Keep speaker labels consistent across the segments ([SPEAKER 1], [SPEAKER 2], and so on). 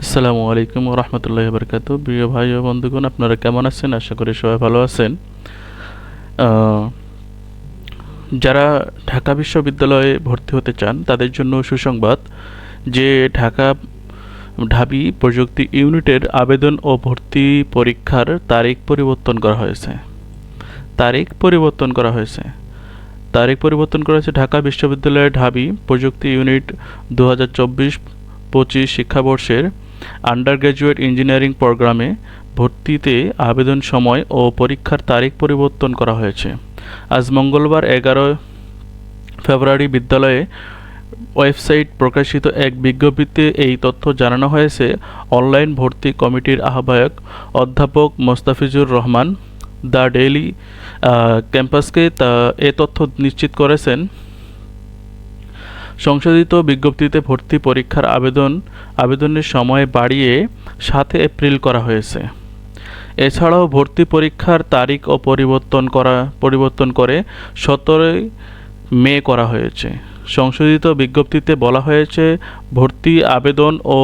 [SPEAKER 1] আসসালামু আলাইকুম ওয়া রাহমাতুল্লাহি ওয়া বারাকাতুহু। প্রিয় ভাই ও বন্ধুগণ, আপনারা কেমন আছেন? আশা করি সবাই ভালো আছেন। আহ, যারা ঢাকা বিশ্ববিদ্যালয়ে ভর্তি হতে চান তাদের জন্য সুসংবাদ যে ঢাবি প্রযুক্তি ইউনিটের আবেদন ও ভর্তি পরীক্ষার তারিখ পরিবর্তন করা হয়েছে। ঢাকা বিশ্ববিদ্যালয়ের ঢাবি প্রযুক্তি ইউনিট 2024-25 শিক্ষাবর্ষের আন্ডার গ্র্যাজুয়েট ইঞ্জিনিয়ারিং প্রোগ্রামে ভর্তিতে আবেদন সময় ও পরীক্ষার তারিখ পরিবর্তন করা হয়েছে। আজ মঙ্গলবার 11 ফেব্রুয়ারি বিদ্যালয়ে ওয়েবসাইট প্রকাশিত এক বিজ্ঞপ্তিতে এই তথ্য জানানো হয়েছে। অনলাইন ভর্তি কমিটির আহ্বায়ক অধ্যাপক মোস্তাফিজুর রহমান দ্য ডেইলি ক্যাম্পাসকে এ তথ্য নিশ্চিত করেছেন। সংশোধিত বিজ্ঞপ্তিতে ভর্তি পরীক্ষার আবেদনের সময় বাড়িয়ে 7 এপ্রিল করা হয়েছে। এছাড়াও ভর্তি পরীক্ষার তারিখও পরিবর্তন করে 17 মে করা হয়েছে। সংশোধিত বিজ্ঞপ্তিতে বলা হয়েছে, ভর্তি আবেদন ও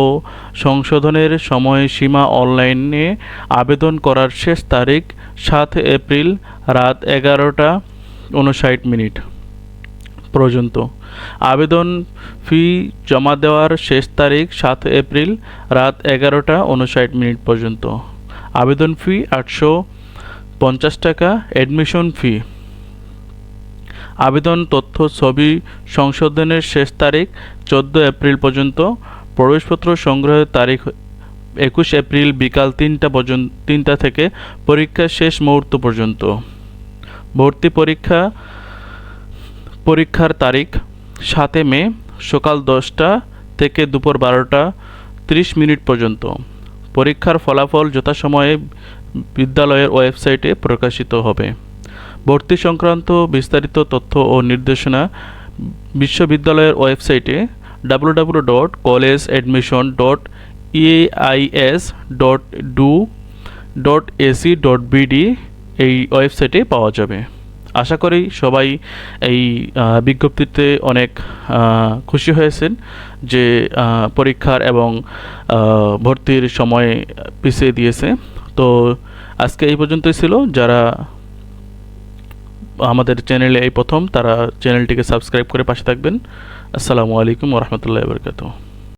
[SPEAKER 1] সংশোধনের সময়সীমা অনলাইনে আবেদন করার শেষ তারিখ 7 এপ্রিল রাত 11:59 পর্যন্ত। আবেদন ফি জমা দেওয়ার শেষ তারিখ 7 এপ্রিল রাত 11:59 পর্যন্ত। আবেদন ফি 850 টাকা। অ্যাডমিশন ফি। আবেদন তথ্য ছবি সংশোধনের শেষ তারিখ 14 এপ্রিল পর্যন্ত। প্রবেশপত্র সংগ্রহের তারিখ 21 এপ্রিল বিকাল 3টা থেকে পরীক্ষার শেষ মুহূর্ত পর্যন্ত। ভর্তি পরীক্ষার তারিখ 7 মে সকাল 10টা থেকে দুপুর 12:30 পর্যন্ত। পরীক্ষার ফলাফল যথাসময়ে বিদ্যালয়ের ওয়েবসাইটে প্রকাশিত হবে। ভর্তি সংক্রান্ত বিস্তারিত তথ্য ও নির্দেশনা বিশ্ববিদ্যালয়ের ওয়েবসাইটে www.collegeadmission.eais.edu.ac.bd এই ওয়েবসাইটে পাওয়া যাবে। আশা করি সবাই এই বিজ্ঞপ্তিতে অনেক খুশি হয়েছেন যে পরীক্ষার এবং ভর্তির সময় পিছিয়ে দিয়েছে। তো আজকে এই পর্যন্তই ছিল। যারা আমাদের চ্যানেলে এই প্রথম, তারা চ্যানেলটিকে সাবস্ক্রাইব করে পাশে থাকবেন। আসসালামু আলাইকুম ওয়া রাহমাতুল্লাহি ওয়া বারাকাতুহু।